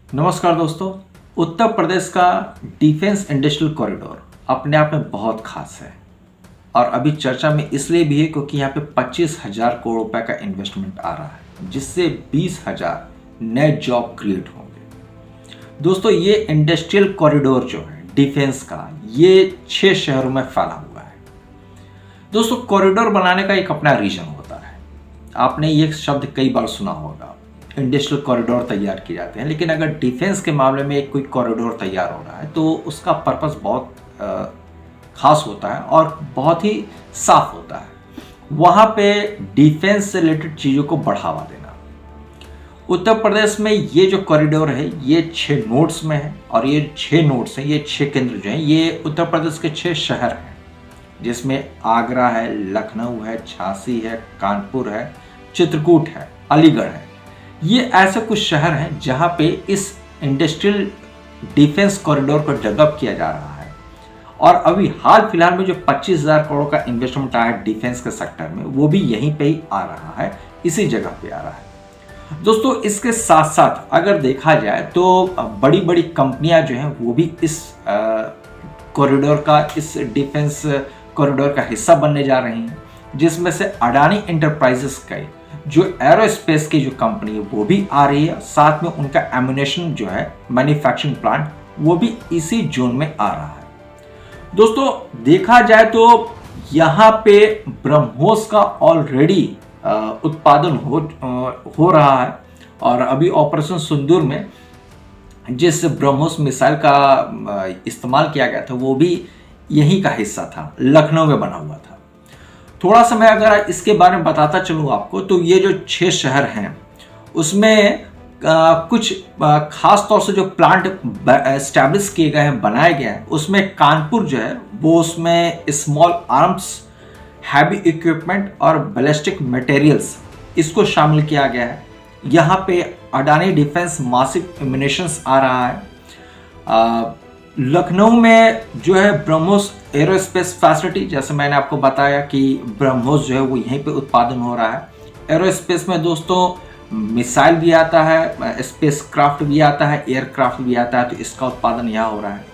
नमस्कार दोस्तों। उत्तर प्रदेश का डिफेंस इंडस्ट्रियल कॉरिडोर अपने आप में बहुत खास है और अभी चर्चा में इसलिए भी है क्योंकि यहाँ पे 25,000 करोड़ रुपए का इन्वेस्टमेंट आ रहा है जिससे 20,000 नए जॉब क्रिएट होंगे। दोस्तों, ये इंडस्ट्रियल कॉरिडोर जो है डिफेंस का, ये 6 शहरों में फैला हुआ है। दोस्तों, कॉरिडोर बनाने का एक अपना रीजन होता है। आपने ये शब्द कई बार सुना होगा, इंडस्ट्रियल कॉरिडोर तैयार किए जाते हैं। लेकिन अगर डिफेंस के मामले में एक कोई कॉरिडोर तैयार हो रहा है तो उसका पर्पस बहुत खास होता है और बहुत ही साफ होता है। वहाँ पे डिफेंस से रिलेटेड चीज़ों को बढ़ावा देना। उत्तर प्रदेश में ये जो कॉरिडोर है ये 6 नोड्स में है और ये 6 नोड्स हैं, ये 6 केंद्र जो हैं ये उत्तर प्रदेश के 6 शहर हैं, जिसमें आगरा है, लखनऊ है, झांसी है, कानपुर है, चित्रकूट है, अलीगढ़ है। ये ऐसे कुछ शहर हैं जहां पे इस इंडस्ट्रियल डिफेंस कॉरिडोर को डेवलप किया जा रहा है। और अभी हाल फिलहाल में जो 25,000 करोड़ का इन्वेस्टमेंट आया है डिफेंस के सेक्टर में, वो भी यहीं पे ही आ रहा है, इसी जगह पे आ रहा है। दोस्तों, इसके साथ साथ अगर देखा जाए तो बड़ी बड़ी कंपनियां जो हैं वो भी इस कॉरिडोर का, इस डिफेंस कॉरिडोर का हिस्सा बनने जा रही हैं, जिसमें से अडानी एंटरप्राइजेस का जो एरोस्पेस की जो कंपनी है वो भी आ रही है। साथ में उनका एम्यूनेशन जो है मैन्युफैक्चरिंग प्लांट वो भी इसी जोन में आ रहा है। दोस्तों, देखा जाए तो यहाँ पे ब्रह्मोस का ऑलरेडी उत्पादन हो रहा है और अभी ऑपरेशन सिंदूर में जिस ब्रह्मोस मिसाइल का इस्तेमाल किया गया था वो भी यही का हिस्सा था, लखनऊ में बना हुआ था। थोड़ा सा मैं अगर इसके बारे में बताता चलूँ आपको, तो ये जो 6 शहर हैं उसमें कुछ खास तौर से जो प्लांट एस्टैब्लिश किए गए हैं, बनाए गए हैं, उसमें कानपुर जो है वो उसमें स्मॉल आर्म्स, हैवी इक्विपमेंट और बैलिस्टिक मटेरियल्स इसको शामिल किया गया है। यहाँ पे अडानी डिफेंस मासिव एम्यूनेशंस आ रहा है। लखनऊ में जो है ब्रह्मोस एरोस्पेस फैसिलिटी, जैसे मैंने आपको बताया कि ब्रह्मोस जो है वो यहीं पे उत्पादन हो रहा है। एरोस्पेस में दोस्तों मिसाइल भी आता है, स्पेस क्राफ्ट भी आता है, एयरक्राफ्ट भी आता है, तो इसका उत्पादन यहाँ हो रहा है।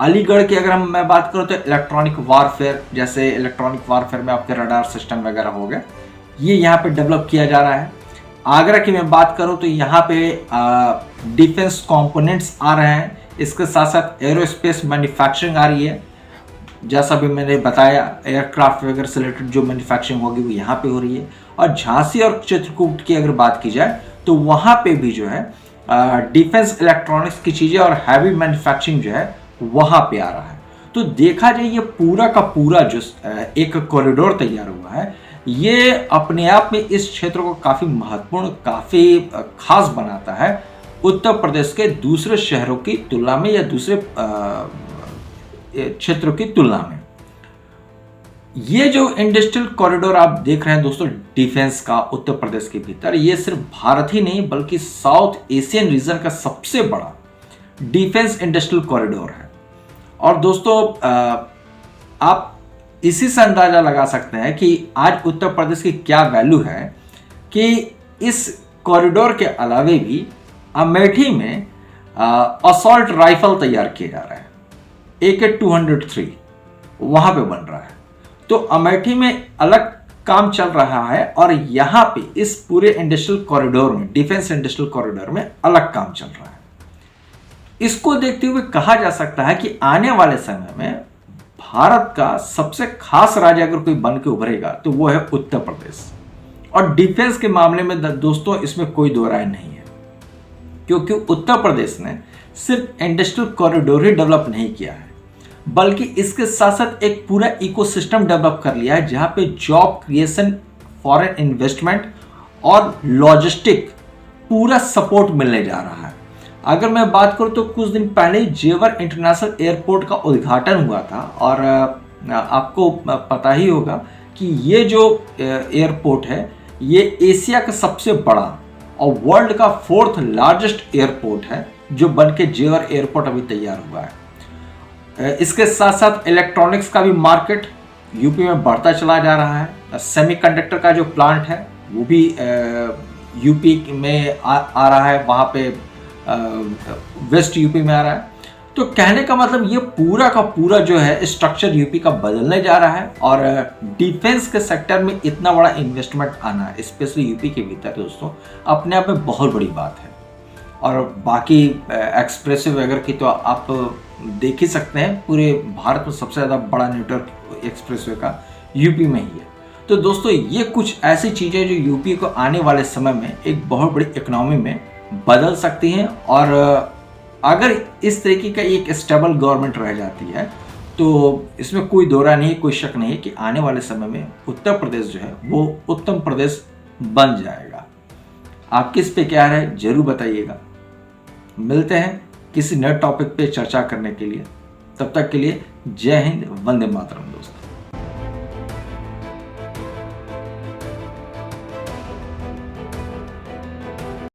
अलीगढ़ की अगर मैं बात करूँ तो इलेक्ट्रॉनिक वारफेयर, जैसे इलेक्ट्रॉनिक वारफेयर में आपके रडार सिस्टम वगैरह हो गए, ये यहाँ पे डेवलप किया जा रहा है। आगरा की मैं बात करूँ तो यहाँ पे डिफेंस कॉम्पोनेंट्स आ रहे हैं, इसके साथ साथ एरोस्पेस मैन्युफैक्चरिंग आ रही है। जैसा भी मैंने बताया, एयरक्राफ्ट वगैरह से रिलेटेड जो मैन्युफैक्चरिंग होगी वो यहाँ पे हो रही है। और झांसी और चित्रकूट की अगर बात की जाए तो वहाँ पे भी जो है डिफेंस इलेक्ट्रॉनिक्स की चीज़ें और हैवी मैन्युफैक्चरिंग जो है वहाँ पे आ रहा है। तो देखा जाए ये पूरा का पूरा जो एक कॉरिडोर तैयार हुआ है, ये अपने आप में इस क्षेत्र को काफ़ी महत्वपूर्ण, काफ़ी खास बनाता है उत्तर प्रदेश के दूसरे शहरों की तुलना में या दूसरे क्षेत्रों की तुलना में। ये जो इंडस्ट्रियल कॉरिडोर आप देख रहे हैं दोस्तों डिफेंस का उत्तर प्रदेश के भीतर, ये सिर्फ भारत ही नहीं बल्कि साउथ एशियन रीजन का सबसे बड़ा डिफेंस इंडस्ट्रियल कॉरिडोर है। और दोस्तों, आप इसी से अंदाजा लगा सकते हैं कि आज उत्तर प्रदेश की क्या वैल्यू है कि इस कॉरिडोर के अलावे भी अमेठी में असॉल्ट राइफल तैयार किए जा रहे हैं, AK-203 वहां पे बन रहा है। तो अमेठी में अलग काम चल रहा है और यहाँ पे इस पूरे इंडस्ट्रियल कॉरिडोर में, डिफेंस इंडस्ट्रियल कॉरिडोर में अलग काम चल रहा है। इसको देखते हुए कहा जा सकता है कि आने वाले समय में भारत का सबसे खास राज्य अगर कोई बन के उभरेगा तो वो है उत्तर प्रदेश। और डिफेंस के मामले में दोस्तों इसमें कोई दो राय नहीं है, क्योंकि उत्तर प्रदेश ने सिर्फ इंडस्ट्रियल कॉरिडोर ही डेवलप नहीं किया है बल्कि इसके साथ साथ एक पूरा इकोसिस्टम डेवलप कर लिया है जहां पे जॉब क्रिएशन, फॉरेन इन्वेस्टमेंट और लॉजिस्टिक पूरा सपोर्ट मिलने जा रहा है। अगर मैं बात करूं तो कुछ दिन पहले जेवर इंटरनेशनल एयरपोर्ट का उद्घाटन हुआ था और आपको पता ही होगा कि ये जो एयरपोर्ट है ये एशिया का सबसे बड़ा और वर्ल्ड का 4th लार्जेस्ट एयरपोर्ट है जो बनके जेवर एयरपोर्ट अभी तैयार हुआ है। इसके साथ साथ इलेक्ट्रॉनिक्स का भी मार्केट यूपी में बढ़ता चला जा रहा है। सेमीकंडक्टर का जो प्लांट है वो भी यूपी में आ रहा है। वहाँ पे वेस्ट यूपी में आ रहा है। तो कहने का मतलब ये पूरा का पूरा जो है स्ट्रक्चर यूपी का बदलने जा रहा है और डिफेंस के सेक्टर में इतना बड़ा इन्वेस्टमेंट आना स्पेशली यूपी के भीतर दोस्तों अपने आप में बहुत बड़ी बात है। और बाकी एक्सप्रेसवे वगैरह की तो आप देख ही सकते हैं, पूरे भारत में सबसे ज़्यादा बड़ा नेटवर्क एक्सप्रेसवे का यूपी में ही है। तो दोस्तों ये कुछ ऐसी चीज़ें जो यूपी को आने वाले समय में एक बहुत बड़ी इकोनॉमी में बदल सकती हैं और अगर इस तरीके का एक स्टेबल गवर्नमेंट रह जाती है तो इसमें कोई दो राय नहीं, कोई शक नहीं है कि आने वाले समय में उत्तर प्रदेश जो है वो उत्तम प्रदेश बन जाएगा। आपकी इस पे क्या है जरूर बताइएगा। मिलते हैं किसी नए टॉपिक पे चर्चा करने के लिए, तब तक के लिए जय हिंद, वंदे मातरम दोस्तों।